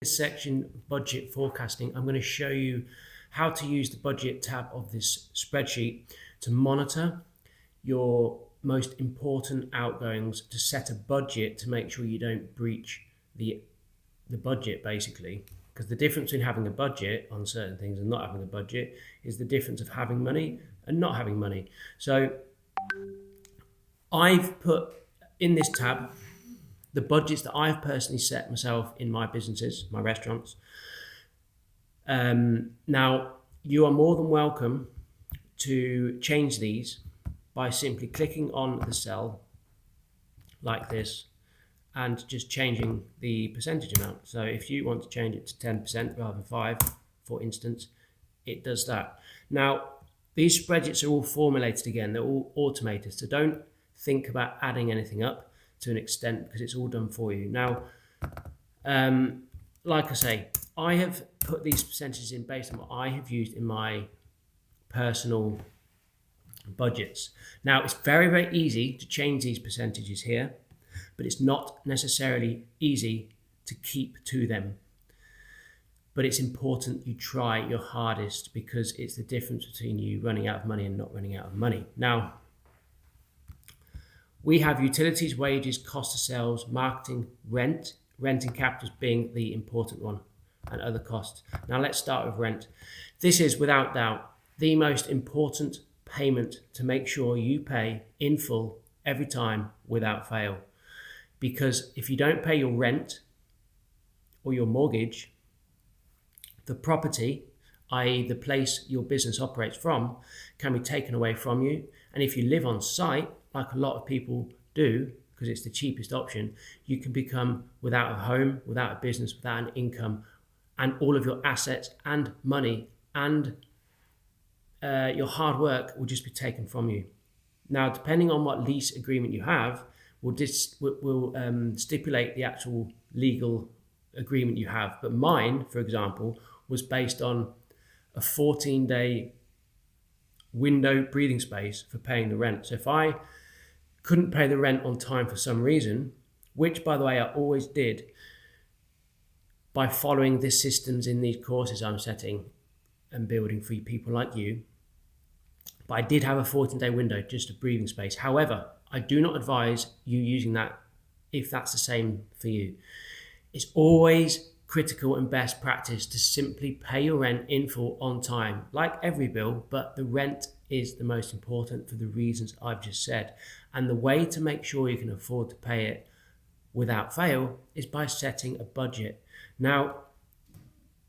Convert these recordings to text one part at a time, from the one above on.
This section, budget forecasting, I'm going to show you how to use the budget tab of this spreadsheet to monitor your most important outgoings, to set a budget to make sure you don't breach the budget, basically. Because the difference between having a budget on certain things and not having a budget is the difference of having money and not having money. So I've put in this tab the budgets that I've personally set myself in my businesses, my restaurants. Now, you are more than welcome to change these by simply clicking on the cell like this and just changing the percentage amount. So if you want to change it to 10% rather than 5%, for instance, it does that. Now, these spreadsheets are all formulated again, they're all automated, so don't think about adding anything up to an extent because it's all done for you. Now, like I say, I have put these percentages in based on what I have used in my personal budgets. Now, it's very, very easy to change these percentages here, but it's not necessarily easy to keep to them. But it's important you try your hardest because it's the difference between you running out of money and not running out of money. Now, we have utilities, wages, cost of sales, marketing, rent and capitals being the important one, and other costs. Now let's start with rent. This is without doubt the most important payment to make sure you pay in full every time without fail. Because if you don't pay your rent or your mortgage, the property, i.e. the place your business operates from, can be taken away from you. And if you live on site, like a lot of people do, because it's the cheapest option, you can become without a home, without a business, without an income, and all of your assets and money and your hard work will just be taken from you. Now, depending on what lease agreement you have, will stipulate the actual legal agreement you have. But mine, for example, was based on a 14-day window breathing space for paying the rent. So if I couldn't pay the rent on time for some reason, which by the way I always did by following the systems in these courses I'm setting and building for people like you, but I did have a 14-day window, just a breathing space. However, I do not advise you using that if that's the same for you. It's always critical and best practice to simply pay your rent in full on time, like every bill, but the rent is the most important for the reasons I've just said. And the way to make sure you can afford to pay it without fail is by setting a budget. Now,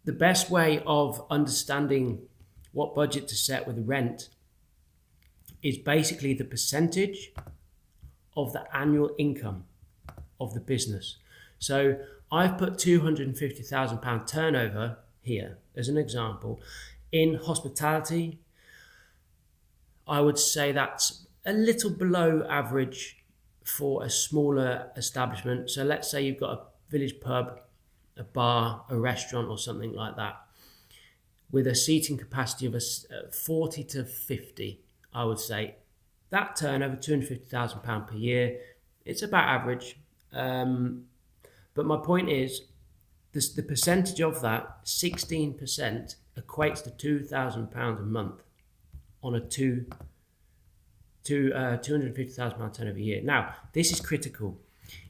the best way of understanding what budget to set with rent is basically the percentage of the annual income of the business. So I've put £250,000 turnover here as an example. In hospitality, I would say that's a little below average for a smaller establishment. So let's say you've got a village pub, a bar, a restaurant or something like that with a seating capacity of 40 to 50, I would say. That turnover, £250,000 per year, it's about average. But my point is, the percentage of that, 16%, equates to £2,000 a month on a £250,000 turnover a year. Now, this is critical.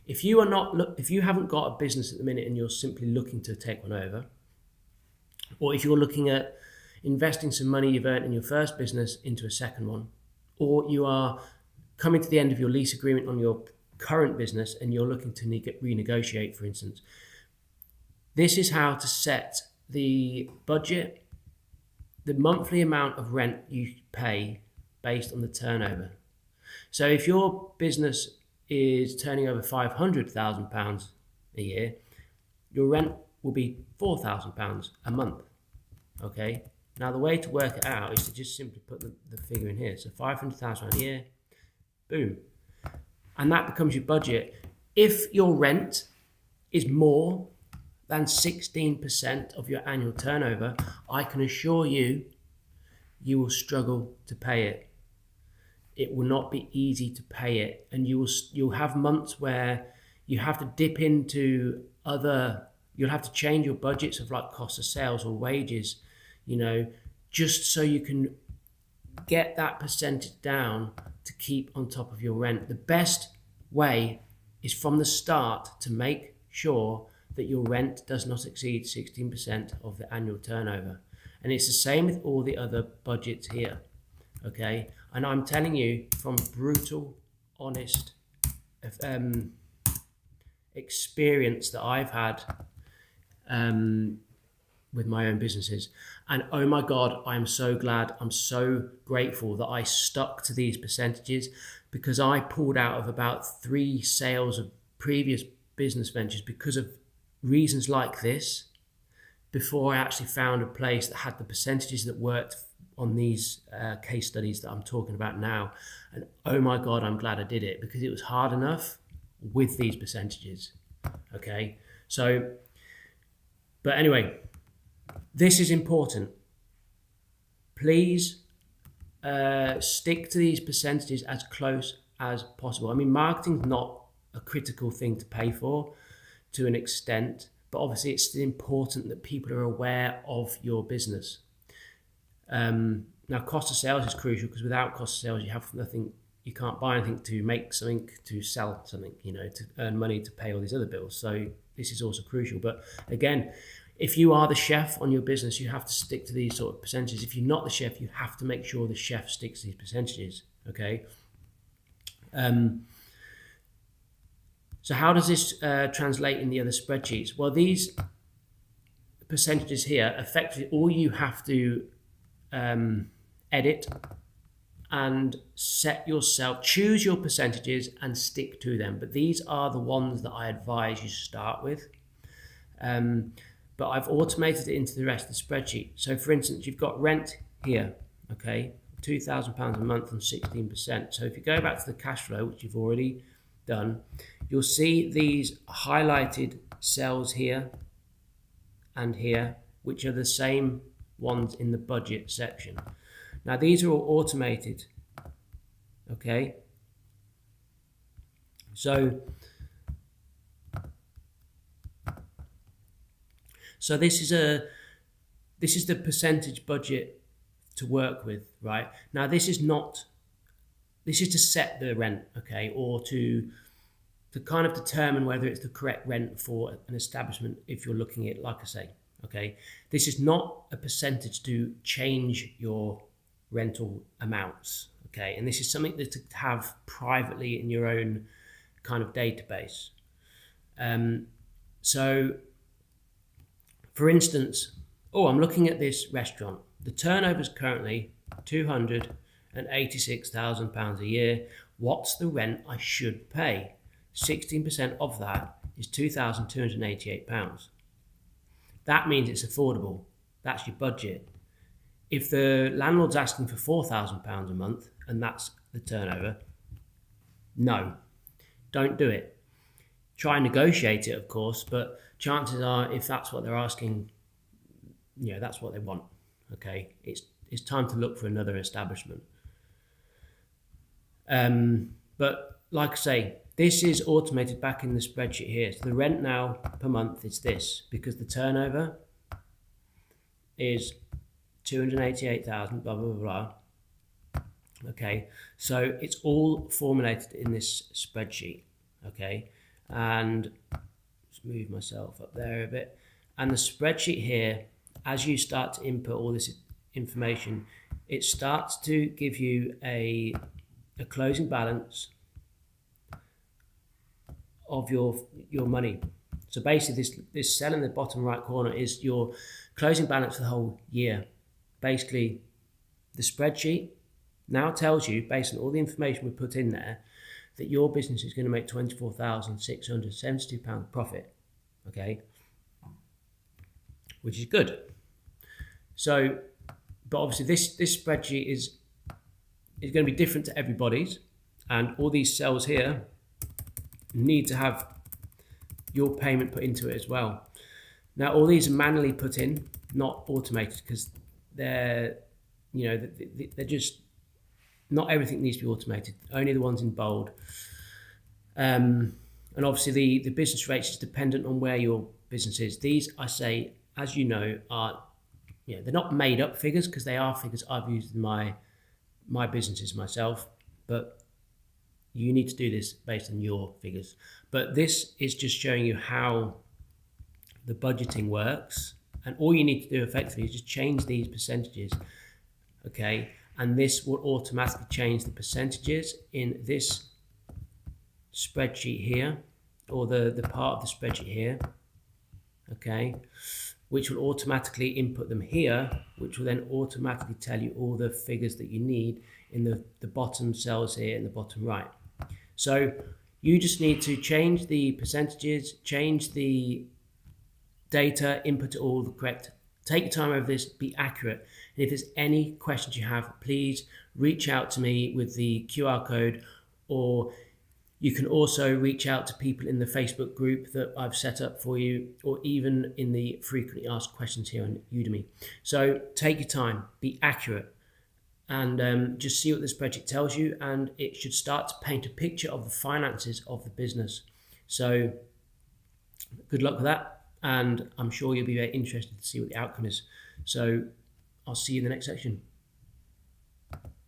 If you haven't got a business at the minute and you're simply looking to take one over, or if you're looking at investing some money you've earned in your first business into a second one, or you are coming to the end of your lease agreement on your current business and you're looking to renegotiate, for instance, this is how to set the budget, the monthly amount of rent you pay based on the turnover. So if your business is turning over £500,000 a year, your rent will be £4,000 a month. Okay. Now the way to work it out is to just simply put the figure in here. So £500,000 a year, boom. And that becomes your budget. If your rent is more than 16% of your annual turnover, I can assure you, you will struggle to pay it. It will not be easy to pay it. And you'll have months where you have to dip into other You'll have to change your budgets of like cost of sales or wages, you know, just so you can get that percentage down to keep on top of your rent. The best way is from the start to make sure that your rent does not exceed 16% of the annual turnover. And it's the same with all the other budgets here, okay? And I'm telling you from brutal, honest experience that I've had with my own businesses. And oh my God, I'm so glad, I'm so grateful that I stuck to these percentages, because I pulled out of about 3 sales of previous business ventures because of reasons like this, before I actually found a place that had the percentages that worked on these case studies that I'm talking about now. And oh my God, I'm glad I did it, because it was hard enough with these percentages. Okay, so, but anyway, this is important. Please stick to these percentages as close as possible. I mean, marketing's not a critical thing to pay for to an extent, but obviously it's important that people are aware of your business. Now, cost of sales is crucial, because without cost of sales, you have nothing. You can't buy anything to make something, to sell something, you know, to earn money to pay all these other bills. So this is also crucial. But again, if you are the chef on your business, you have to stick to these sort of percentages. If you're not the chef, you have to make sure the chef sticks to these percentages, okay? So how does this translate in the other spreadsheets? Well, these percentages here, effectively all you have to edit and set yourself, choose your percentages and stick to them. But these are the ones that I advise you start with. But I've automated it into the rest of the spreadsheet. So for instance, you've got rent here, okay? £2,000 a month and 16%. So if you go back to the cash flow, which you've already done, you'll see these highlighted cells here and here, which are the same ones in the budget section. Now these are all automated, okay? So this is the percentage budget to work with, right? Now this is to set the rent, okay, or to kind of determine whether it's the correct rent for an establishment if you're looking at it, like I say, okay? This is not a percentage to change your rental amounts, okay? And this is something that to have privately in your own kind of database. So, for instance, I'm looking at this restaurant. The turnover is currently £286,000 a year. What's the rent I should pay? 16% of that is £2,288. That means it's affordable. That's your budget. If the landlord's asking for £4,000 a month and that's the turnover, no, don't do it. Try and negotiate it, of course, but chances are, if that's what they're asking, you know, that's what they want. Okay, it's time to look for another establishment. But like I say, this is automated back in the spreadsheet here. So the rent now per month is this, because the turnover is 288,000, blah, blah, blah, blah. Okay, so it's all formulated in this spreadsheet, okay? And just move myself up there a bit. And the spreadsheet here, as you start to input all this information, it starts to give you a closing balance of your money. So basically this cell in the bottom right corner is your closing balance for the whole year. Basically, the spreadsheet now tells you, based on all the information we put in there, that your business is going to make £24,672 profit, okay? Which is good. So, but obviously this spreadsheet is going to be different to everybody's, and all these cells here need to have your payment put into it as well. Now, all these are manually put in, not automated, because they're just, not everything needs to be automated, only the ones in bold. And obviously the business rates is dependent on where your businesses. These, I say, as you know, are, they're not made up figures, because they are figures I've used in my businesses myself, but you need to do this based on your figures. But this is just showing you how the budgeting works, and all you need to do effectively is just change these percentages, okay? And this will automatically change the percentages in this spreadsheet here, or the part of the spreadsheet here, okay, which will automatically input them here, which will then automatically tell you all the figures that you need in the bottom cells here in the bottom right. So you just need to change the percentages, change the data, input it all the correct. Take your time over this, be accurate. And if there's any questions you have, please reach out to me with the QR code, or you can also reach out to people in the Facebook group that I've set up for you, or even in the frequently asked questions here on Udemy. So take your time, be accurate, and just see what the spreadsheet tells you, and it should start to paint a picture of the finances of the business. So good luck with that, and I'm sure you'll be very interested to see what the outcome is. So I'll see you in the next section.